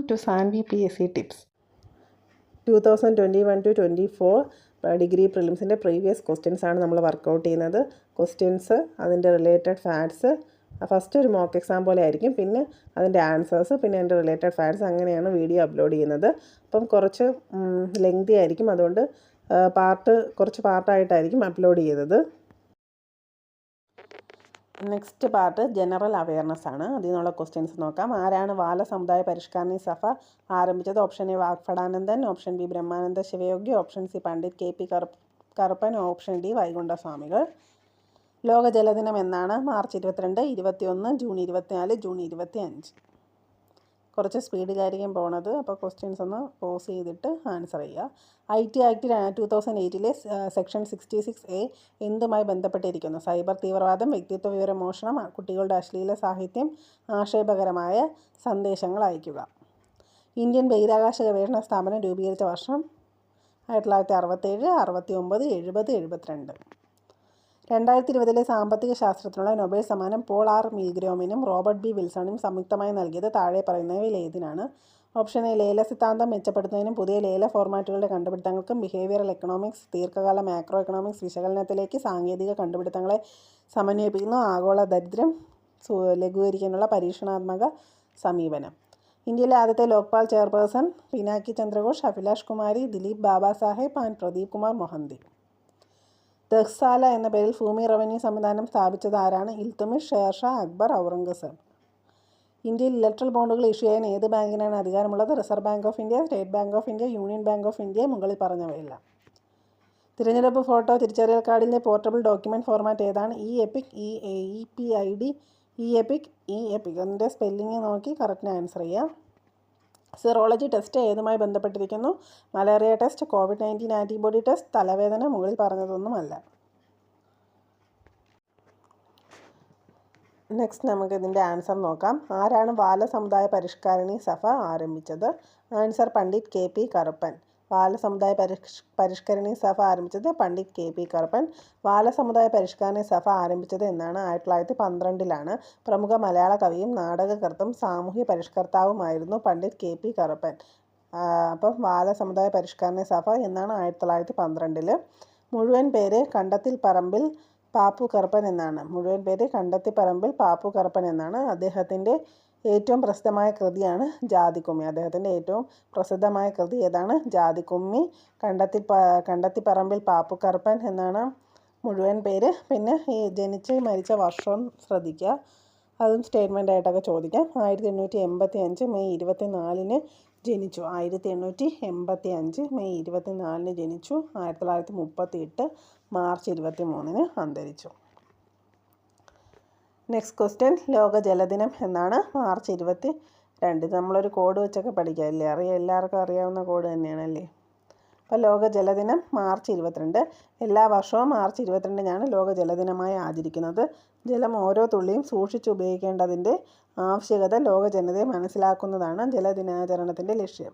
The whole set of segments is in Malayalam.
to Sanvi PSC Tips. 2021-24 degree പ്രിലിംസിൻ്റെ പ്രീവിയസ് ക്വസ്റ്റ്യൻസ് ആണ് നമ്മൾ വർക്കൗട്ട് ചെയ്യുന്നത്. ക്വസ്റ്റ്യൻസ്, അതിൻ്റെ റിലേറ്റഡ് ഫാക്ട്സ്, ഫസ്റ്റ് ഒരു മോക്ക് എക്സാം പോലെ ആയിരിക്കും, പിന്നെ അതിൻ്റെ ആൻസേഴ്സ്, പിന്നെ അതിൻ്റെ റിലേറ്റഡ് ഫാക്ട്സ്, അങ്ങനെയാണ് വീഡിയോ അപ്ലോഡ് ചെയ്യുന്നത്. അപ്പം കുറച്ച് ലെങ്തി ആയിരിക്കും, അതുകൊണ്ട് കുറച്ച് പാർട്ടായിട്ടായിരിക്കും അപ്ലോഡ് ചെയ്തത്. നെക്സ്റ്റ് പാർട്ട് ജനറൽ അവയർനെസ് ആണ്. അതിൽ നിന്നുള്ള ക്വസ്റ്റ്യൻസ് നോക്കാം. ആരാണ് വാല സമുദായ പരിഷ്കരണി സഭ ആരംഭിച്ചത്? Option A Vagbhatanandan, option B Brahmananda Sivayogi, option C Pandit KP Karuppan, option D Vaikunda Swamikal. ലോക ജലദിനം എന്നാണ്? March 22, 21, June 24, June 25. കുറച്ച് സ്പീഡിലായിരിക്കും പോണത്, അപ്പോൾ ക്വസ്റ്റ്യൻസ് ഒന്ന് പോസ് ചെയ്തിട്ട് ആൻസർ ചെയ്യുക. IT ആക്ട് 2008 സെക്ഷൻ 66A എന്തുമായി ബന്ധപ്പെട്ടിരിക്കുന്നു? സൈബർ തീവ്രവാദം, വ്യക്തിത്വ വിവരമോഷണം, കുട്ടികളുടെ അശ്ലീല സാഹിത്യം, ആക്ഷേപകരമായ സന്ദേശങ്ങൾ അയയ്ക്കുക. ഇന്ത്യൻ ബഹിരാകാശ ഗവേഷണ സ്ഥാപനം രൂപീകരിച്ച വർഷം? 1967, 69, 70, 72. 2020 സാമ്പത്തിക ശാസ്ത്രത്തിനുള്ള നൊബേൽ സമ്മാനം പോൾ ആർ മിൽഗ്രോമിനും റോബർട്ട് ബി വിൽസണിനും സംയുക്തമായി നൽകിയത് താഴെ പറയുന്നവയിൽ ഏതിനാണ്? ഓപ്ഷൻ എ ലേല സിദ്ധാന്തം മെച്ചപ്പെടുത്തുന്നതിനും പുതിയ ലേല ഫോർമാറ്റുകളുടെ കണ്ടുപിടുത്തങ്ങൾക്കും, ബിഹേവിയറൽ എക്കണോമിക്സ് ദീർഘകാല മാക്രോ എക്കണോമിക്സ് വിശകലനത്തിലേക്ക് സാങ്കേതിക കണ്ടുപിടുത്തങ്ങളെ സമന്വയിപ്പിക്കുന്നു, ആഗോള ദരിദ്രം ലഘൂകരിക്കാനുള്ള പരീക്ഷണാത്മക സമീപനം. ഇന്ത്യയിലെ ആദ്യത്തെ ലോക്പാൽ ചെയർപേഴ്സൺ? പിനാക്കി ചന്ദ്രഘോഷ്, അഭിലാഷ് കുമാരി, ദിലീപ് ബാബാ സാഹേബ് ആൻഡ് പ്രദീപ് കുമാർ മൊഹന്തി. ദഹ്സാല എന്ന പേരിൽ ഭൂമി റവന്യൂ സംവിധാനം സ്ഥാപിച്ചത് ആരാണ്? ഇൽത്തുമിഷ്, ഷേർഷാ, അക്ബർ, ഔറംഗസേബ്. ഇന്ത്യയിൽ ഇലക്ട്രൽ ബോണ്ടുകൾ ഇഷ്യൂ ചെയ്യാൻ ഏത് ബാങ്കിനാണ് അധികാരമുള്ളത്? Reserve Bank of India, State Bank of India, Union Bank of India, മുകളിൽ പറഞ്ഞവയില്ല. തിരഞ്ഞെടുപ്പ് ഫോട്ടോ തിരിച്ചറിയൽ കാർഡിൻ്റെ പോർട്ടബിൾ ഡോക്യുമെൻറ്റ് ഫോർമാറ്റ് ഏതാണ്? EPIC, EPID, EPIC. അതിൻ്റെ സ്പെല്ലിങ് നോക്കി കറക്റ്റ് ആൻസർ ചെയ്യാം. സിറോളജി ടെസ്റ്റ് ഏതുമായി ബന്ധപ്പെട്ടിരിക്കുന്നു? Malaria test, COVID-19 antibody test, തലവേദന, മുകളിൽ പറഞ്ഞതൊന്നുമല്ല. നെക്സ്റ്റ് നമുക്ക് ഇതിൻ്റെ ആൻസർ നോക്കാം. ആരാണ് വാല സമുദായ പരിഷ്കരണി സഭ ആരംഭിച്ചത്? Answer Pandit KP Karuppan. വാല സമുദായ പരിഷ്കരണി സഭ ആരംഭിച്ചത് പണ്ഡിറ്റ് KP കറുപ്പൻ. വാല സമുദായ പരിഷ്കരണി സഭ ആരംഭിച്ചത് എന്നാണ്? 1912 പ്രമുഖ മലയാള കവിയും നാടകകൃത്തും സാമൂഹ്യ പരിഷ്കർത്താവുമായിരുന്നു പണ്ഡിറ്റ് KP കറുപ്പൻ. അപ്പം വാല സമുദായ പരിഷ്കരണി സഭ എന്നാണ്? 1912. മുഴുവൻ പേര് കണ്ടത്തിൽ പറമ്പിൽ പാപ്പു കറുപ്പൻ എന്നാണ്. മുഴുവൻ പേര് കണ്ടത്തിപ്പറമ്പിൽ പാപ്പു കറുപ്പൻ എന്നാണ്. അദ്ദേഹത്തിൻ്റെ ഏറ്റവും പ്രസിദ്ധമായ കൃതിയാണ് ജാതിക്കുമ്മി. അദ്ദേഹത്തിൻ്റെ ഏറ്റവും പ്രസിദ്ധമായ കൃതി ഏതാണ്? ജാതിക്കുമ്മി. കണ്ടത്തിപ്പറമ്പിൽ പാപ്പു കറുപ്പൻ എന്നാണ് മുഴുവൻ പേര്. പിന്നെ ഈ ജനിച്ച് മരിച്ച വർഷം ശ്രദ്ധിക്കുക, അതും സ്റ്റേറ്റ്മെൻ്റ് ആയിട്ടൊക്കെ ചോദിക്കാം. 1885 മെയ് 24 ജനിച്ചു. 1885 മെയ് 24 ജനിച്ചു. 1938 മാർച്ച് 23 അന്തരിച്ചു. നെക്സ്റ്റ് ക്വസ്റ്റ്യൻ, ലോക ജലദിനം എന്നാണ്? മാർച്ച് 22. നമ്മളൊരു കോഡ് വെച്ചൊക്കെ പഠിക്കാമല്ലേ, എല്ലാവർക്കും അറിയാവുന്ന കോഡ് തന്നെയാണല്ലേ. അപ്പോൾ ലോക ജലദിനം മാർച്ച് 22. എല്ലാ വർഷവും മാർച്ച് 22 ലോക ജലദിനമായി ആചരിക്കുന്നത്. ജലം ഓരോ തുള്ളിയും സൂക്ഷിച്ച് ഉപയോഗിക്കേണ്ടതിൻ്റെ ആവശ്യകത ലോക ജനതയെ മനസ്സിലാക്കുന്നതാണ് ജലദിനാചരണത്തിൻ്റെ ലക്ഷ്യം.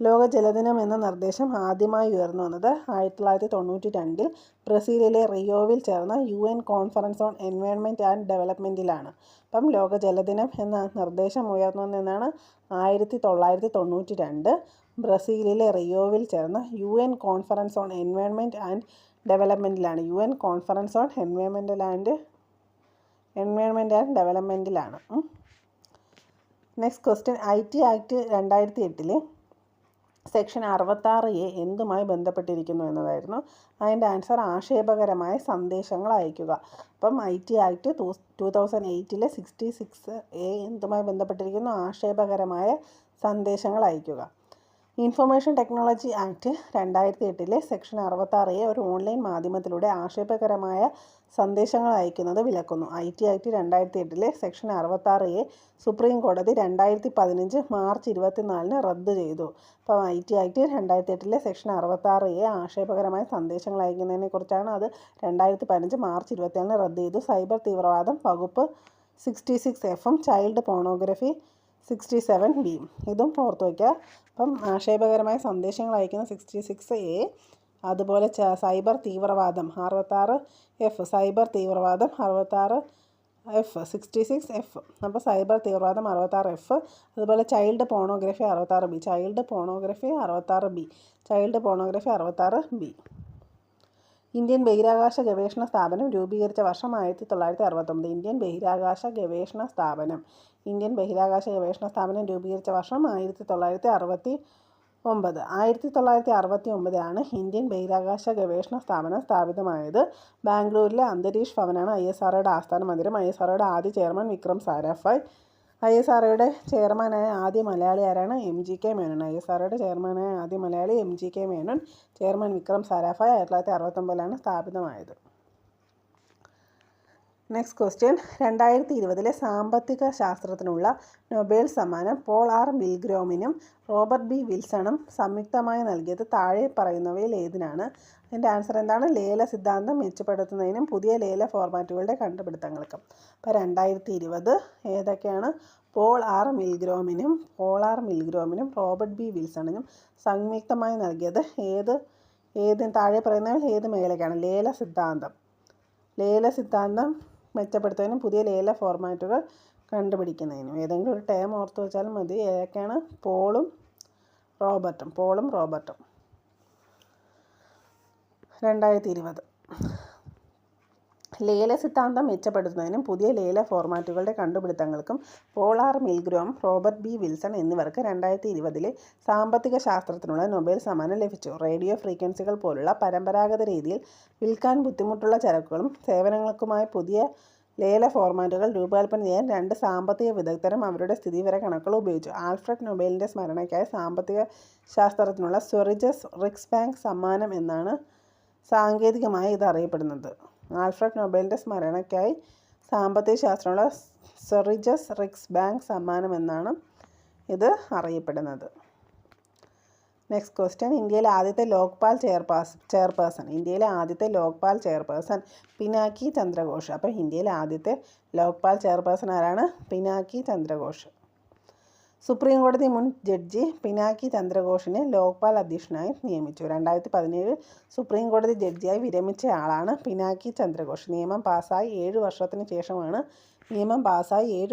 ലോക ജലദിനം എന്ന നിർദ്ദേശം ആദ്യമായി ഉയർന്നു വന്നത് 1992 ബ്രസീലിലെ റിയോവിൽ ചേർന്ന UN conference on environment and ഡെവലപ്മെൻറ്റിലാണ്. അപ്പം ലോക ജലദിനം എന്ന നിർദ്ദേശം ഉയർന്നു വന്നതെന്നാണ്? 1992 ബ്രസീലിലെ റിയോവിൽ ചേർന്ന UN conference on environment and ഡെവലപ്മെൻറ്റിലാണ്. UN conference on environment and ഡെവലപ്മെൻറ്റിലാണ്. Next question, IT act 2008 section 66A എന്തുമായി ബന്ധപ്പെട്ടിരിക്കുന്നു എന്നതായിരുന്നു. അതിൻ്റെ ആൻസർ ആക്ഷേപകരമായ സന്ദേശങ്ങൾ അയയ്ക്കുക. അപ്പം IT ആക്ട് 2008 66A എന്തുമായി ബന്ധപ്പെട്ടിരിക്കുന്നു? ആക്ഷേപകരമായ സന്ദേശങ്ങൾ അയയ്ക്കുക. Information technology act 2008 section 66A ഒരു ഓൺലൈൻ മാധ്യമത്തിലൂടെ ആക്ഷേപകരമായ സന്ദേശങ്ങൾ അയക്കുന്നത് വിലക്കുന്നു. IT act 2008 section 66A supreme കോടതി 2015 മാർച്ച് 24 റദ്ദ് ചെയ്തു. അപ്പം IT ആക്ട് 2008 സെക്ഷൻ 66A ആക്ഷേപകരമായ സന്ദേശങ്ങൾ അയക്കുന്നതിനെ കുറിച്ചാണ്. അത് 2015 മാർച്ച് 24 റദ്ദ് ചെയ്തു. സൈബർ തീവ്രവാദം വകുപ്പ് 66F ചൈൽഡ് പോണോഗ്രഫി 67B ഇതും ഓർത്ത് വയ്ക്കുക. അപ്പം ആക്ഷേപകരമായ സന്ദേശങ്ങൾ അയക്കുന്ന 66A, അതുപോലെ സൈബർ തീവ്രവാദം 66F, സൈബർ തീവ്രവാദം 66 66F. അപ്പോൾ സൈബർ തീവ്രവാദം 66F. അതുപോലെ child pornography 66B. Child pornography 66B. Child pornography 66B. Indian ബഹിരാകാശ ഗവേഷണ സ്ഥാപനം രൂപീകരിച്ച വർഷം 1969. ഇന്ത്യൻ ബഹിരാകാശ ഗവേഷണ സ്ഥാപനം രൂപീകരിച്ച വർഷം 1969. 1969 ഇന്ത്യൻ ബഹിരാകാശ ഗവേഷണ സ്ഥാപനം സ്ഥാപിതമായത്. ബാംഗ്ലൂരിലെ അന്തരീഷ് ഭവനാണ് ISROയുടെ ആസ്ഥാന മന്ദിരം. ISROയുടെ ആദ്യ ചെയർമാൻ വിക്രം സാരാഭായ്. ISROയുടെ ചെയർമാനായ ആദ്യ മലയാളി ആരാണ്? MGK മേനോൻ. ISROയുടെ ചെയർമാനായ ആദ്യ മലയാളി MGK മേനോൻ. ചെയർമാൻ വിക്രം സാരാഭായ്. 1969 സ്ഥാപിതമായത്. Next question. 2020 സാമ്പത്തിക ശാസ്ത്രത്തിനുള്ള നൊബേൽ സമ്മാനം പോൾ ആർ മിൽഗ്രോമിനും റോബർട്ട് ബി വിൽസണും സംയുക്തമായി നൽകിയത് താഴെ പറയുന്നവയിൽ ഏതിനാണ്? അതിൻ്റെ ആൻസർ എന്താണ്? ലേല സിദ്ധാന്തം മെച്ചപ്പെടുത്തുന്നതിനും പുതിയ ലേല ഫോർമാറ്റുകളുടെ കണ്ടുപിടുത്തങ്ങൾക്കും. അപ്പോൾ 2020 ഏതൊക്കെയാണ്? പോൾ ആർ മിൽഗ്രോമിനും റോബർട്ട് ബി വിൽസണിനും സംയുക്തമായി നൽകിയത് ഏത് താഴെ പറയുന്നവയിൽ ഏത് മേഖലയ്ക്കാണ്? ലേല സിദ്ധാന്തം മെച്ചപ്പെടുത്തുന്നതിനും പുതിയ ലേല ഫോർമാറ്റുകൾ കണ്ടുപിടിക്കുന്നതിനും. ഏതെങ്കിലും ഒരു ടേം ഓർത്ത് വെച്ചാൽ മതി. ഏതൊക്കെയാണ്? പോളും റോബർട്ടും. 2020 ലേല സിദ്ധാന്തം മെച്ചപ്പെടുത്തുന്നതിനും പുതിയ ലേല ഫോർമാറ്റുകളുടെ കണ്ടുപിടുത്തങ്ങൾക്കും Paul R Milgrom, Robert B Wilson എന്നിവർക്ക് 2020 സാമ്പത്തിക ശാസ്ത്രത്തിനുള്ള നൊബേൽ സമ്മാനം ലഭിച്ചു. റേഡിയോ ഫ്രീക്വൻസികൾ പോലുള്ള പരമ്പരാഗത രീതിയിൽ വിൽക്കാൻ ബുദ്ധിമുട്ടുള്ള ചരക്കുകളും സേവനങ്ങൾക്കുമായി പുതിയ ലേല ഫോർമാറ്റുകൾ രൂപകൽപ്പന ചെയ്യാൻ 2 സാമ്പത്തിക വിദഗ്ധരും അവരുടെ സ്ഥിതിവിവര കണക്കുകൾ ഉപയോഗിച്ചു. ആൽഫ്രഡ് നൊബേലിൻ്റെ സ്മരണയ്ക്കായി സാമ്പത്തിക ശാസ്ത്രത്തിനുള്ള സ്വറിജസ് റിക്സ്ബാങ്ക് സമ്മാനം എന്നാണ് സാങ്കേതികമായി ഇത് അറിയപ്പെടുന്നത്. ആൽഫ്രഡ് നൊബേലിൻ്റെ സ്മരണയ്ക്കായി സാമ്പത്തിക ശാസ്ത്രമുള്ള സ്വറിജസ് റിക്സ്ബാങ്ക് സമ്മാനം എന്നാണ് ഇത് അറിയപ്പെടുന്നത്. Next question. ഇന്ത്യയിലെ ആദ്യത്തെ ലോക്പാൽ ചെയർപേഴ്സൺ പിനാക്കി ചന്ദ്രഘോഷ്. അപ്പോൾ ഇന്ത്യയിലെ ആദ്യത്തെ ലോക്പാൽ ചെയർപേഴ്സൺ ആരാണ്? പിനാക്കി ചന്ദ്രഘോഷ്. സുപ്രീം കോടതി മുൻ ജഡ്ജി പിനാക്കി ചന്ദ്രഘോഷിനെ ലോക്പാൽ അധ്യക്ഷനായി നിയമിച്ചു. 2017 സുപ്രീം കോടതി ജഡ്ജിയായി വിരമിച്ച ആളാണ് പിനാക്കി ചന്ദ്രഘോഷ്. നിയമം പാസ്സായി 7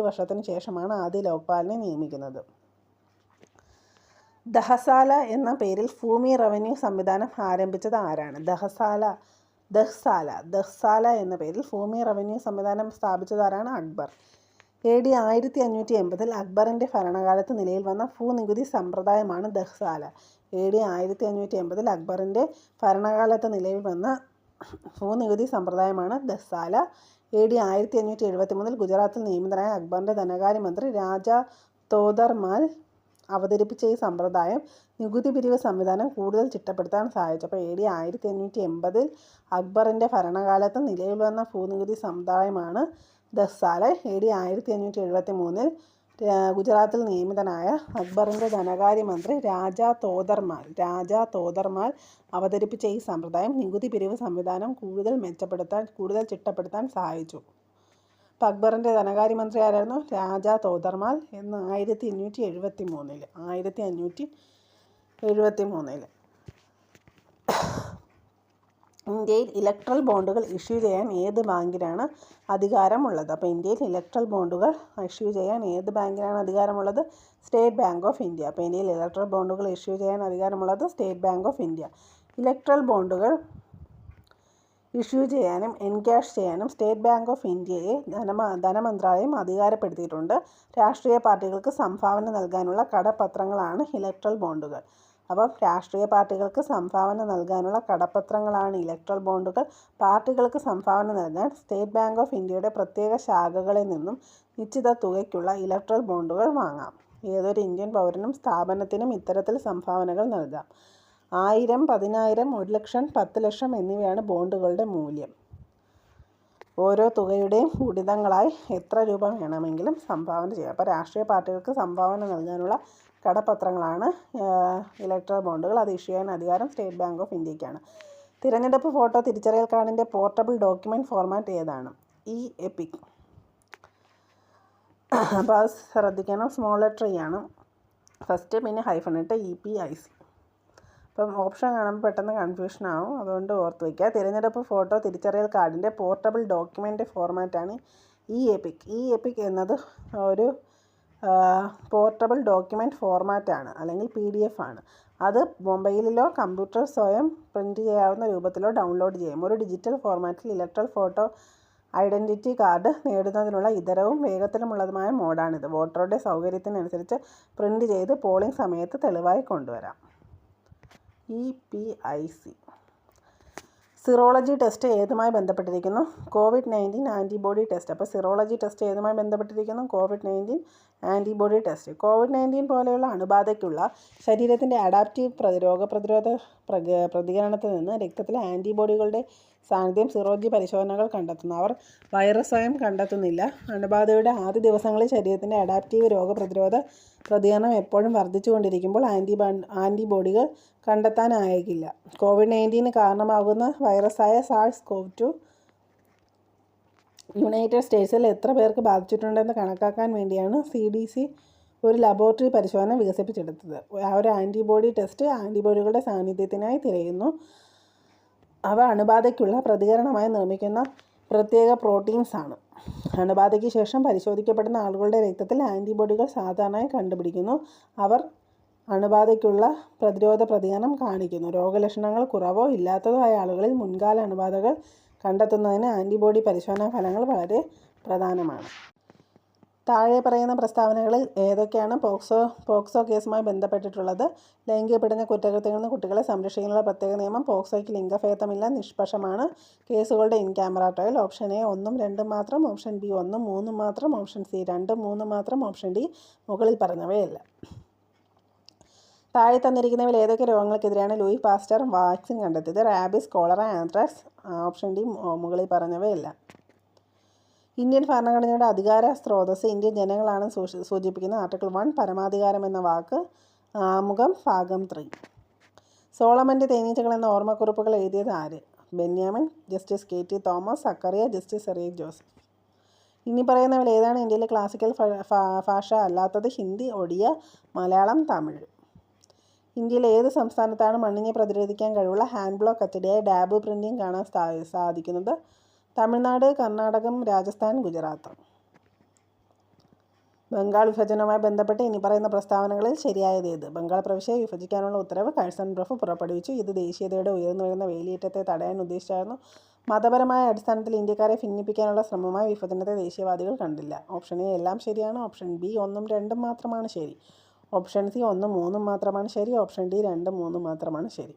വർഷത്തിന് ശേഷമാണ് ആദ്യ ലോക്പാലിനെ നിയമിക്കുന്നത്. ദഹസാല എന്ന പേരിൽ ഭൂമി റവന്യൂ സംവിധാനം ആരംഭിച്ചത് ആരാണ്? ദഹ്സാല എന്ന പേരിൽ ഭൂമി റവന്യൂ സംവിധാനം സ്ഥാപിച്ചത് ആരാണ്? അക്ബർ. AD 1580 അക്ബറിൻ്റെ ഭരണകാലത്ത് നിലയിൽ വന്ന ഭൂനികുതി സമ്പ്രദായമാണ് ദഹ്സാല. AD 1580 അക്ബറിൻ്റെ ഭരണകാലത്ത് നിലയിൽ വന്ന ഭൂനികുതി സമ്പ്രദായമാണ് ദഹ്സാല. AD 1573 ഗുജറാത്തിൽ നിയമിതനായ അക്ബറിൻ്റെ ധനകാര്യമന്ത്രി രാജാ തോദർമാൽ അവതരിപ്പിച്ച ഈ സമ്പ്രദായം നികുതി പിരിവ് സംവിധാനം കൂടുതൽ ചിട്ടപ്പെടുത്താൻ സഹായിച്ചു. അപ്പോൾ AD 1580 അക്ബറിൻ്റെ ഭരണകാലത്ത് നിലയിൽ വന്ന ഭൂനികുതി സമ്പ്രദായമാണ് ദഹ്സാല. AD 1573 ഗുജറാത്തിൽ നിയമിതനായ അക്ബറിൻ്റെ ധനകാര്യമന്ത്രി രാജാ തോദർമാൽ അവതരിപ്പിച്ച ഈ സമ്പ്രദായം നികുതി പിരിവ് സംവിധാനം കൂടുതൽ ചിട്ടപ്പെടുത്താൻ സഹായിച്ചു. അപ്പോൾ അക്ബറിൻ്റെ ധനകാര്യമന്ത്രി ആരായിരുന്നു? രാജാ തോദർമാൽ എന്ന് 1573. ഇന്ത്യയിൽ ഇലക്ട്രൽ ബോണ്ടുകൾ ഇഷ്യൂ ചെയ്യാൻ ഏത് ബാങ്കിനാണ് അധികാരമുള്ളത്? അപ്പോൾ ഇന്ത്യയിൽ ഇലക്ട്രൽ ബോണ്ടുകൾ ഇഷ്യൂ ചെയ്യാൻ ഏത് ബാങ്കിനാണ് അധികാരമുള്ളത്? State Bank of India. അപ്പോൾ ഇന്ത്യയിൽ ഇലക്ട്രൽ ബോണ്ടുകൾ ഇഷ്യൂ ചെയ്യാൻ അധികാരമുള്ളത് State Bank of India. Electoral ബോണ്ടുകൾ ഇഷ്യൂ ചെയ്യാനും എൻക്യാഷ് ചെയ്യാനും സ്റ്റേറ്റ് ബാങ്ക് ഓഫ് ഇന്ത്യയെ ധനമന്ത്രാലയം അധികാരപ്പെടുത്തിയിട്ടുണ്ട്. രാഷ്ട്രീയ പാർട്ടികൾക്ക് സംഭാവന നൽകാനുള്ള കടപ്പത്രങ്ങളാണ് ഇലക്ട്രൽ ബോണ്ടുകൾ. അപ്പം രാഷ്ട്രീയ പാർട്ടികൾക്ക് സംഭാവന നൽകാനുള്ള കടപ്പത്രങ്ങളാണ് ഇലക്ട്രൽ ബോണ്ടുകൾ. പാർട്ടികൾക്ക് സംഭാവന നൽകാൻ സ്റ്റേറ്റ് ബാങ്ക് ഓഫ് ഇന്ത്യയുടെ പ്രത്യേക ശാഖകളിൽ നിന്നും നിശ്ചിത തുകയ്ക്കുള്ള ഇലക്ട്രൽ ബോണ്ടുകൾ വാങ്ങാം. ഏതൊരു ഇന്ത്യൻ പൗരനും സ്ഥാപനത്തിനും ഇത്തരത്തിൽ സംഭാവനകൾ നൽകാം. 1000, 10,000, 1,00,000, 10,00,000 എന്നിവയാണ് ബോണ്ടുകളുടെ മൂല്യം. ഓരോ തുകയുടെയും ഗുണിതങ്ങളായി എത്ര രൂപ വേണമെങ്കിലും സംഭാവന ചെയ്യാം. അപ്പോൾ രാഷ്ട്രീയ പാർട്ടികൾക്ക് സംഭാവന നൽകാനുള്ള കടപ്പത്രങ്ങളാണ് ഇലക്ട്രൽ ബോണ്ടുകൾ. അത് ഇഷ്യൂ ചെയ്യാൻ അധികാരം സ്റ്റേറ്റ് ബാങ്ക് ഓഫ് ഇന്ത്യക്കാണ്. തിരഞ്ഞെടുപ്പ് ഫോട്ടോ തിരിച്ചറിയൽ കാർഡിൻ്റെ പോർട്ടബിൾ ഡോക്യുമെൻറ്റ് ഫോർമാറ്റ് ഏതാണ്? എപിക്. അപ്പോൾ അത് ശ്രദ്ധിക്കണം. സ്മോൾ ലെറ്റർ ആണ് ഫസ്റ്റ്, പിന്നെ ഹൈഫണിട്ട് EPIC. അപ്പം ഓപ്ഷൻ കാണുമ്പോൾ പെട്ടെന്ന് കൺഫ്യൂഷൻ ആവും, അതുകൊണ്ട് ഓർത്ത് വയ്ക്കുക. തിരഞ്ഞെടുപ്പ് ഫോട്ടോ തിരിച്ചറിയൽ കാർഡിൻ്റെ പോർട്ടബിൾ ഡോക്യുമെൻ്റ് ഫോർമാറ്റാണ് ഇ-എപിക് എന്നത് ഒരു പോർട്ടബിൾ ഡോക്യുമെൻറ്റ് ഫോർമാറ്റാണ്, അല്ലെങ്കിൽ PDF ആണ്. അത് മൊബൈലിലോ കമ്പ്യൂട്ടർ സ്വയം പ്രിൻ്റ് ചെയ്യാവുന്ന രൂപത്തിലോ ഡൗൺലോഡ് ചെയ്യാം. ഒരു ഡിജിറ്റൽ ഫോർമാറ്റിൽ ഇലക്ട്രൽ ഫോട്ടോ ഐഡൻറ്റിറ്റി കാർഡ് നേടുന്നതിനുള്ള ഇതരവും വേഗത്തിലുമുള്ളതുമായ മോഡാണിത്. വോട്ടറുടെ സൗകര്യത്തിനനുസരിച്ച് പ്രിൻ്റ് ചെയ്ത് പോളിംഗ് സമയത്ത് തെളിവായി കൊണ്ടുവരാം. EPIC സിറോളജി ടെസ്റ്റ് ഏതുമായി ബന്ധപ്പെട്ടിരിക്കുന്നു? COVID-19 antibody test. അപ്പോൾ സിറോളജി ടെസ്റ്റ് ഏതുമായി ബന്ധപ്പെട്ടിരിക്കുന്നു? COVID-19 antibody test. COVID-19 പോലെയുള്ള അണുബാധയ്ക്കുള്ള ശരീരത്തിൻ്റെ അഡാപ്റ്റീവ് രോഗപ്രതിരോധ പ്രതികരണത്തിൽ നിന്ന് രക്തത്തിലെ ആൻറ്റിബോഡികളുടെ സാന്നിധ്യം സിറോളജി പരിശോധനകൾ കണ്ടെത്തുന്നു. അവർ വൈറസ് സ്വയം കണ്ടെത്തുന്നില്ല. അണുബാധയുടെ ആദ്യ ദിവസങ്ങളിൽ ശരീരത്തിൻ്റെ അഡാപ്റ്റീവ് രോഗപ്രതിരോധ പ്രതികരണം എപ്പോഴും വർദ്ധിച്ചുകൊണ്ടിരിക്കുമ്പോൾ ആൻറ്റിബോഡികൾ കണ്ടെത്താനായേക്കില്ല. COVID-19 കാരണമാകുന്ന വൈറസായ SARS-CoV-2 യുണൈറ്റഡ് സ്റ്റേറ്റ്സിൽ എത്ര പേർക്ക് ബാധിച്ചിട്ടുണ്ടെന്ന് കണക്കാക്കാൻ വേണ്ടിയാണ് CDC ഒരു ലബോറട്ടറി പരിശോധന വികസിപ്പിച്ചെടുത്തത്. ഒരു ആൻറ്റിബോഡി ടെസ്റ്റ് ആൻറ്റിബോഡികളുടെ സാന്നിധ്യത്തിനായി തിരയുന്നു. അവ അണുബാധയ്ക്കുള്ള പ്രതികരണമായി നിർമ്മിക്കുന്ന പ്രത്യേക പ്രോട്ടീൻസ് ആണ്. അണുബാധയ്ക്ക് ശേഷം പരിശോധിക്കപ്പെടുന്ന ആളുകളുടെ രക്തത്തിൽ ആൻറ്റിബോഡികൾ സാധാരണയായി കണ്ടുപിടിക്കുന്നു. അവർ അണുബാധയ്ക്കുള്ള പ്രതിരോധ പ്രതികരണം കാണിക്കുന്നു. രോഗലക്ഷണങ്ങൾ കുറവോ ഇല്ലാത്തതോ ആയ ആളുകളിൽ മുൻകാല അണുബാധകൾ കണ്ടെത്തുന്നതിന് ആൻറ്റിബോഡി പരിശോധനാ ഫലങ്ങൾ വളരെ പ്രധാനമാണ്. താഴെ പറയുന്ന പ്രസ്താവനകളിൽ ഏതൊക്കെയാണ് പോക്സോ കേസുമായി ബന്ധപ്പെട്ടിട്ടുള്ളത്? ലൈംഗിക പീഡന കുറ്റകൃത്യങ്ങളിൽ നിന്ന് കുട്ടികളെ സംരക്ഷിക്കാനുള്ള പ്രത്യേക നിയമം. പോക്സോയ്ക്ക് ലിംഗഭേദമില്ല, നിഷ്പക്ഷമാണ്. കേസുകളുടെ in camera trial. Option A 1ഉം 2ഉം മാത്രം, ഓപ്ഷൻ ബി 1ഉം 3ഉം മാത്രം, ഓപ്ഷൻ സി 2ഉം 3ഉം മാത്രം, ഓപ്ഷൻ ഡി മുകളിൽ പറഞ്ഞവയല്ല. താഴെ തന്നിരിക്കുന്നവയിൽ ഏതൊക്കെ രോഗങ്ങൾക്കെതിരെയാണ് ലൂയി പാസ്റ്റർ വാക്സിൻ കണ്ടെത്തിയത്? Rabies, cholera, anthrax. Option D മുകളിൽ പറഞ്ഞവയല്ല. ഇന്ത്യൻ ഭരണഘടനയുടെ അധികാര സ്രോതസ് ഇന്ത്യൻ ജനങ്ങളാണെന്ന് സൂചിപ്പിക്കുന്ന ആർട്ടിക്കിൾ 1 പരമാധികാരം എന്ന വാക്ക്. ആമുഖം ഭാഗം 3. സോളമൻ്റെ തേനീച്ചകൾ എന്ന ഓർമ്മക്കുറിപ്പുകൾ എഴുതിയത് ആര്? Benyamin, justice KT Thomas, Zacharia, justice Cyriac Joseph. ഇനി പറയുന്നവയിൽ ഏതാണ് ഇന്ത്യയിലെ ക്ലാസിക്കൽ ഭാഷ അല്ലാത്തത്? ഹിന്ദി, ഒഡിയ, മലയാളം, തമിഴ്. ഇന്ത്യയിലെ ഏത് സംസ്ഥാനത്താണ് മണ്ണിനെ പ്രതിരോധിക്കാൻ കഴിവുള്ള ഹാൻഡ് ബ്ലോക്ക് അച്ചടിയായ ഡാബ് പ്രിൻറ്റിംഗ് കാണാൻ സാധിക്കുന്നത്? തമിഴ്നാട്, കർണാടകം, രാജസ്ഥാൻ, ഗുജറാത്ത്. ബംഗാൾ വിഭജനവുമായി ബന്ധപ്പെട്ട് ഇനി പറയുന്ന പ്രസ്താവനകളിൽ ശരിയായത് ഏത്? ബംഗാൾ പ്രവിശ്യയെ വിഭജിക്കാനുള്ള ഉത്തരവ് കഴ്സൺ പ്രഭു പുറപ്പെടുവിച്ചു. ഇത് ദേശീയതയുടെ ഉയർന്നു വരുന്ന വേലിയേറ്റത്തെ തടയാൻ ഉദ്ദേശിച്ചായിരുന്നു. മതപരമായ അടിസ്ഥാനത്തിൽ ഇന്ത്യക്കാരെ ഭിന്നിപ്പിക്കാനുള്ള ശ്രമമായി വിഭജനത്തെ ദേശീയവാദികൾ കണ്ടില്ല. ഓപ്ഷൻ എ എല്ലാം ശരിയാണ്. ഓപ്ഷൻ ബി 1ഉം 2ഉം മാത്രമാണ് ശരി. ഓപ്ഷൻ സി 1ഉം 3ഉം മാത്രമാണ് ശരി. ഓപ്ഷൻ ഡി 2ഉം 3ഉം മാത്രമാണ് ശരി.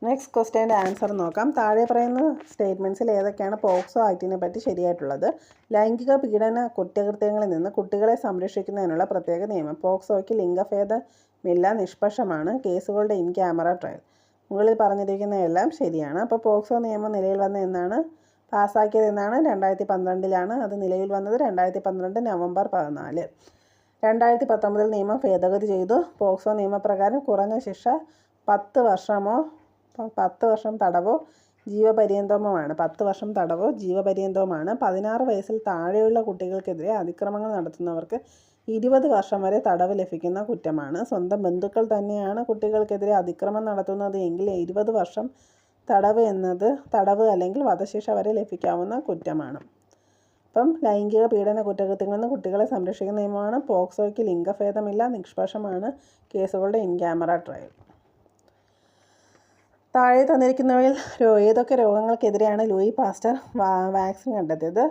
നെക്സ്റ്റ് ക്വസ്റ്റ്യൻ്റെ ആൻസർ നോക്കാം. താഴെ പറയുന്ന സ്റ്റേറ്റ്മെൻറ്റ്സിൽ ഏതൊക്കെയാണ് പോക്സോ ആക്ടിനെ പറ്റി ശരിയായിട്ടുള്ളത്? ലൈംഗിക പീഡന കുറ്റകൃത്യങ്ങളിൽ നിന്ന് കുട്ടികളെ സംരക്ഷിക്കുന്നതിനുള്ള പ്രത്യേക നിയമം. പോക്സോയ്ക്ക് ലിംഗഭേദമില്ല, നിഷ്പക്ഷമാണ്. കേസുകളുടെ ഇൻ ക്യാമറ ട്രയൽ. മുകളിൽ പറഞ്ഞിരിക്കുന്നതെല്ലാം ശരിയാണ്. അപ്പോൾ പോക്സോ നിയമം നിലയിൽ വന്ന എന്നാണ്? പാസ്സാക്കിയത് എന്നാണ്? 2012 അത് നിലയിൽ വന്നത് 2012 നവംബർ 14. 2019 നിയമം ഭേദഗതി ചെയ്തു. പോക്സോ നിയമപ്രകാരം കുറഞ്ഞ ശിക്ഷ 10 വർഷം തടവോ ജീവപര്യന്തവുമാണ്. 10 വർഷം തടവോ ജീവപര്യന്തവുമാണ്. 16 വയസ്സിൽ താഴെയുള്ള കുട്ടികൾക്കെതിരെ അതിക്രമങ്ങൾ നടത്തുന്നവർക്ക് 20 വർഷം വരെ തടവ് ലഭിക്കുന്ന കുറ്റമാണ്. സ്വന്തം ബന്ധുക്കൾ തന്നെയാണ് കുട്ടികൾക്കെതിരെ അതിക്രമം നടത്തുന്നത് എങ്കിൽ 20 വർഷം തടവ് അല്ലെങ്കിൽ വധശിക്ഷ വരെ ലഭിക്കാവുന്ന കുറ്റമാണ്. അപ്പം ലൈംഗിക പീഡന കുറ്റകൃത്യങ്ങളിൽ നിന്ന് കുട്ടികളെ സംരക്ഷിക്കുന്ന നിയമമാണ്. പോക്സോയ്ക്ക് ലിംഗഭേദമില്ല, നിഷ്പക്ഷമാണ്. കേസുകളുടെ ഇൻ ക്യാമറ ട്രയൽ. താഴെ തന്നിരിക്കുന്നവയിൽ ഏതൊക്കെ രോഗങ്ങൾക്കെതിരെയാണ് ലൂയി പാസ്റ്റർ വാക്സിൻ കണ്ടെത്തിയത്?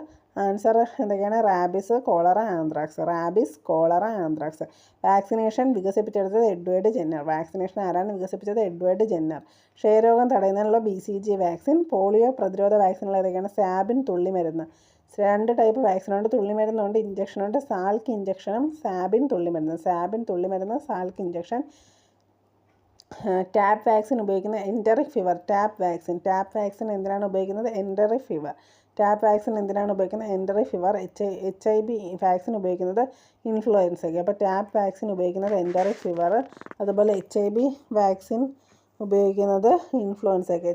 ആൻസർ എന്തൊക്കെയാണ്? Rabies, cholera, anthrax. Rabies, cholera, anthrax. Vaccination വികസിപ്പിച്ചെടുത്തത് എഡ്വേർഡ് ജെന്നർ. വാക്സിനേഷൻ ആരാണ് വികസിപ്പിച്ചത്? Edward Jenner. ക്ഷയരോഗം തടയുന്നതിനുള്ള BCG വാക്സിൻ. പോളിയോ പ്രതിരോധ വാക്സിനുകൾ ഏതൊക്കെയാണ്? സാബിൻ, തുള്ളിമരുന്ന്. 2 ടൈപ്പ് വാക്സിനുണ്ട്. തുള്ളിമരുന്നുണ്ട്, ഇഞ്ചക്ഷനുണ്ട്. സാൽക്ക് ഇഞ്ചക്ഷനും സാബിൻ തുള്ളിമരുന്ന്. സാബിൻ തുള്ളിമരുന്ന്, സാൽക്ക് ഇഞ്ചക്ഷൻ. ടാപ്പ് വാക്സിൻ ഉപയോഗിക്കുന്ന എൻറ്ററിക് ഫീവർ. ടാപ്പ് വാക്സിൻ എന്തിനാണ് ഉപയോഗിക്കുന്നത്? Enteric fever. ടാപ്പ് വാക്സിൻ എന്തിനാണ് ഉപയോഗിക്കുന്നത്? Enteric fever. HIV വാക്സിൻ ഉപയോഗിക്കുന്നത് ഇൻഫ്ലുവൻസയ്ക്ക്. അപ്പോൾ ടാപ്പ് വാക്സിൻ ഉപയോഗിക്കുന്നത് എൻറ്ററിക് ഫീവർ. അതുപോലെ HIV വാക്സിൻ ഉപയോഗിക്കുന്നത് ഇൻഫ്ലുവൻസയ്ക്ക്.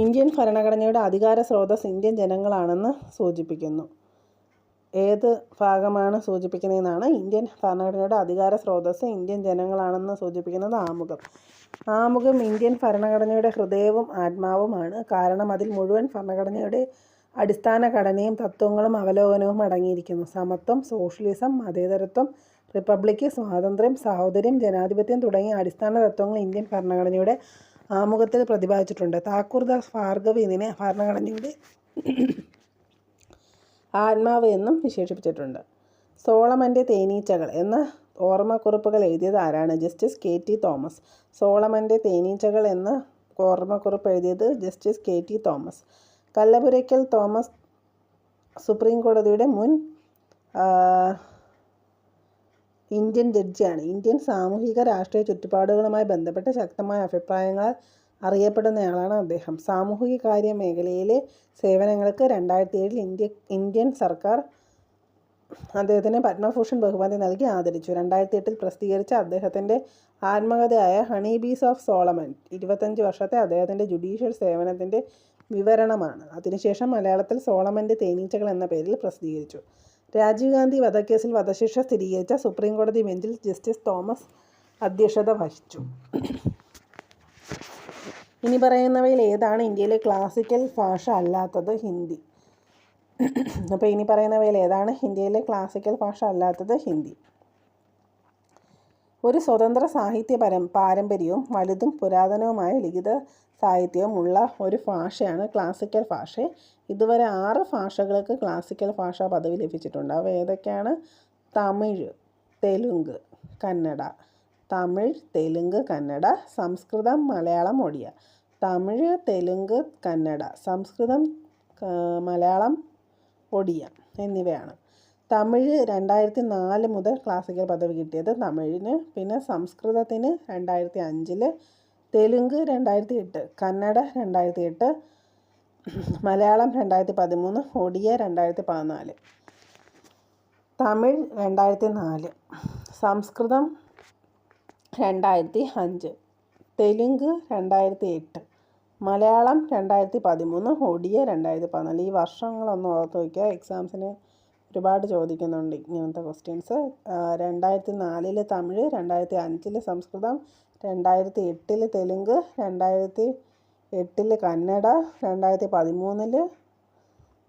ഇന്ത്യൻ ഭരണഘടനയുടെ അധികാര സ്രോതസ് ഇന്ത്യൻ ജനങ്ങളാണെന്ന് സൂചിപ്പിക്കുന്നു. ഏത് ഭാഗമാണ് സൂചിപ്പിക്കുന്നതെന്നാണ്. ഇന്ത്യൻ ഭരണഘടനയുടെ അധികാര സ്രോതസ്സ് ഇന്ത്യൻ ജനങ്ങളാണെന്ന് സൂചിപ്പിക്കുന്നത് ആമുഖം. ആമുഖം ഇന്ത്യൻ ഭരണഘടനയുടെ ഹൃദയവും ആത്മാവുമാണ്. കാരണം അതിൽ മുഴുവൻ ഭരണഘടനയുടെ അടിസ്ഥാന ഘടനയും തത്വങ്ങളും അവലോകനവും അടങ്ങിയിരിക്കുന്നു. സമത്വം, സോഷ്യലിസം, മതേതരത്വം, റിപ്പബ്ലിക്, സ്വാതന്ത്ര്യം, സാഹോദര്യം, ജനാധിപത്യം തുടങ്ങിയ അടിസ്ഥാന തത്വങ്ങൾ ഇന്ത്യൻ ഭരണഘടനയുടെ ആമുഖത്തിൽ പ്രതിപാദിച്ചിട്ടുണ്ട്. താക്കൂർദാസ് ഭാർഗവ് ഇതിനെ ഭരണഘടനയുടെ ആത്മാവ് എന്നും വിശേഷിപ്പിച്ചിട്ടുണ്ട്. സോളമൻ്റെ തേനീച്ചകൾ എന്ന ഓർമ്മക്കുറിപ്പുകൾ എഴുതിയത് ആരാണ്? ജസ്റ്റിസ് കെ.ടി. തോമസ്. സോളമൻ്റെ തേനീച്ചകൾ എന്ന ഓർമ്മക്കുറിപ്പ് എഴുതിയത് ജസ്റ്റിസ് കെ.ടി. തോമസ്. കല്ലപുരയ്ക്കൽ തോമസ് സുപ്രീം കോടതിയുടെ മുൻ ഇന്ത്യൻ ജഡ്ജിയാണ്. ഇന്ത്യൻ സാമൂഹിക രാഷ്ട്രീയ ചുറ്റുപാടുകളുമായി ബന്ധപ്പെട്ട ശക്തമായ അഭിപ്രായങ്ങൾ അറിയപ്പെടുന്നയാളാണ് അദ്ദേഹം. സാമൂഹിക കാര്യ മേഖലയിലെ സേവനങ്ങൾക്ക് 2007 ഇന്ത്യൻ സർക്കാർ അദ്ദേഹത്തിന് പത്മഭൂഷൺ ബഹുമതി നൽകി ആദരിച്ചു. 2008 പ്രസിദ്ധീകരിച്ച അദ്ദേഹത്തിൻ്റെ ആത്മകഥയായ ഹണി ബീസ് ഓഫ് സോളമൻ 25 വർഷത്തെ അദ്ദേഹത്തിൻ്റെ ജുഡീഷ്യൽ സേവനത്തിൻ്റെ വിവരണമാണ്. അതിനുശേഷം മലയാളത്തിൽ സോളമൻ്റെ തേനീച്ചകൾ എന്ന പേരിൽ പ്രസിദ്ധീകരിച്ചു. രാജീവ് ഗാന്ധി വധക്കേസിൽ വധശിക്ഷ സ്ഥിരീകരിച്ച സുപ്രീം കോടതി ബെഞ്ചിൽ ജസ്റ്റിസ് തോമസ് അധ്യക്ഷത വഹിച്ചു. ഇനി പറയുന്നവയിൽ ഏതാണ് ഇന്ത്യയിലെ ക്ലാസിക്കൽ ഭാഷ അല്ലാത്തത്? ഹിന്ദി. അപ്പോൾ ഇനി പറയുന്നവയിൽ ഏതാണ് ഇന്ത്യയിലെ ക്ലാസിക്കൽ ഭാഷ അല്ലാത്തത്? ഹിന്ദി. ഒരു സ്വതന്ത്ര സാഹിത്യ പാരമ്പര്യവും വലുതും പുരാതനവുമായ ലിഖിത സാഹിത്യവും ഉള്ള ഒരു ഭാഷയാണ് ക്ലാസിക്കൽ ഭാഷ. ഇതുവരെ 6 ഭാഷകൾക്ക് ക്ലാസിക്കൽ ഭാഷാ പദവി ലഭിച്ചിട്ടുണ്ട്. അവ ഏതൊക്കെയാണ്? തമിഴ്, തെലുങ്ക്, കന്നഡ. തമിഴ്, തെലുങ്ക്, കന്നഡ. സംസ്കൃതം, മലയാളം, ഒഡിയ. തമിഴ്, തെലുങ്ക്, കന്നഡ. സംസ്കൃതം, മലയാളം, ഒഡിയ എന്നിവയാണ്. തമിഴ് 2004 മുതൽ ക്ലാസിക്കൽ പദവി കിട്ടിയത് തമിഴിന്. പിന്നെ സംസ്കൃതത്തിന് 2005, തെലുങ്ക് 2008, കന്നഡ 2008, മലയാളം 2013, ഒഡിയ 2014. തമിഴ് 2004, സംസ്കൃതം 2005, തെലുങ്ക് 2008, മലയാളം 2013, ഒഡിയ 2014. ഈ വർഷങ്ങളൊന്ന് ഓർത്ത് വയ്ക്കുക. എക്സാംസിന് ഒരുപാട് ചോദിക്കുന്നുണ്ട് ഇങ്ങനത്തെ ക്വസ്റ്റ്യൻസ്. 2004 തമിഴ്, 2005 സംസ്കൃതം, 2008 തെലുങ്ക്, 2008 കന്നഡ, 2013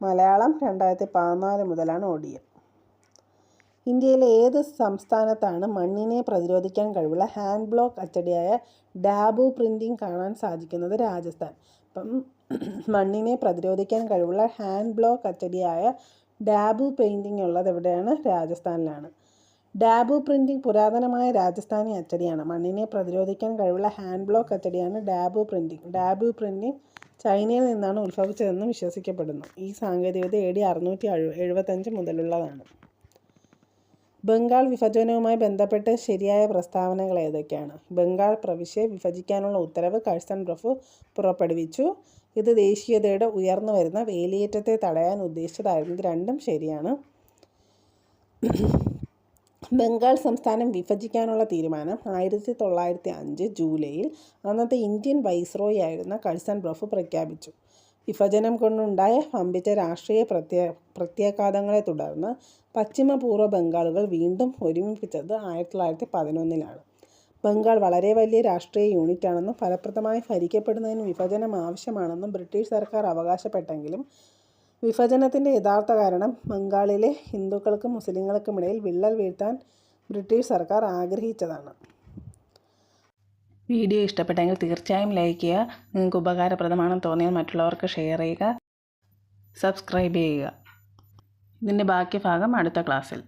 മലയാളം, 2014 മുതലാണ് ഒഡിയ. ഇന്ത്യയിലെ ഏത് സംസ്ഥാനത്താണ് മണ്ണിനെ പ്രതിരോധിക്കാൻ കഴിവുള്ള ഹാൻഡ് ബ്ലോക്ക് അച്ചടിയായ ഡാബു പ്രിൻറ്റിംഗ് കാണാൻ സാധിക്കുന്നത്? രാജസ്ഥാൻ. അപ്പം മണ്ണിനെ പ്രതിരോധിക്കാൻ കഴിവുള്ള ഹാൻഡ് ബ്ലോക്ക് അച്ചടിയായ ഡാബു പെയിൻറ്റിംഗ് ഉള്ളത് എവിടെയാണ്? രാജസ്ഥാനിലാണ്. ഡാബു പ്രിൻറ്റിംഗ് പുരാതനമായ രാജസ്ഥാനി അച്ചടിയാണ്. മണ്ണിനെ പ്രതിരോധിക്കാൻ കഴിവുള്ള ഹാൻഡ് ബ്ലോക്ക് അച്ചടിയാണ് ഡാബു പ്രിൻറ്റിംഗ്. ഡാബു പ്രിൻറ്റിംഗ് ചൈനയിൽ നിന്നാണ് ഉത്ഭവിച്ചതെന്ന് വിശ്വസിക്കപ്പെടുന്നു. ഈ സാങ്കേതികവിദ്യ AD 675 മുതലുള്ളതാണ്. ബംഗാൾ വിഭജനവുമായി ബന്ധപ്പെട്ട് ശരിയായ പ്രസ്താവനകൾ ഏതൊക്കെയാണ്? ബംഗാൾ പ്രവിശ്യ വിഭജിക്കാനുള്ള ഉത്തരവ് കഴ്സൺ പ്രഭു പുറപ്പെടുവിച്ചു. ഇത് ദേശീയതയുടെ ഉയർന്നു വരുന്ന വേലിയേറ്റത്തെ തടയാൻ ഉദ്ദേശിച്ചതായിരുന്നു. ഇത് രണ്ടും ശരിയാണ്. ബംഗാൾ സംസ്ഥാനം വിഭജിക്കാനുള്ള തീരുമാനം 1905 ജൂലൈയിൽ അന്നത്തെ ഇന്ത്യൻ വൈസ്രോയി ആയിരുന്ന കഴ്സൺ പ്രഭു പ്രഖ്യാപിച്ചു. വിഭജനം കൊണ്ടുണ്ടായ വമ്പിച്ച രാഷ്ട്രീയ പ്രത്യാഘാതങ്ങളെ തുടർന്ന് പശ്ചിമപൂർവ്വ ബംഗാളുകൾ വീണ്ടും ഒരുമിപ്പിച്ചത് 1911. ബംഗാൾ വളരെ വലിയ രാഷ്ട്രീയ യൂണിറ്റാണെന്നും ഫലപ്രദമായി ഭരിക്കപ്പെടുന്നതിന് വിഭജനം ആവശ്യമാണെന്നും ബ്രിട്ടീഷ് സർക്കാർ അവകാശപ്പെട്ടെങ്കിലും വിഭജനത്തിൻ്റെ യഥാർത്ഥ കാരണം ബംഗാളിലെ ഹിന്ദുക്കൾക്കും മുസ്ലിങ്ങൾക്കുമിടയിൽ വിള്ളൽ വീഴ്ത്താൻ ബ്രിട്ടീഷ് സർക്കാർ ആഗ്രഹിച്ചതാണ്. വീഡിയോ ഇഷ്ടപ്പെട്ടെങ്കിൽ തീർച്ചയായും ലൈക്ക് ചെയ്യുക. നിങ്ങൾക്ക് ഉപകാരപ്രദമാണെന്ന് തോന്നിയാൽ മറ്റുള്ളവർക്ക് ഷെയർ ചെയ്യുക, സബ്സ്ക്രൈബ് ചെയ്യുക. ഇതിൻ്റെ ബാക്കി ഭാഗം അടുത്ത ക്ലാസ്സിൽ.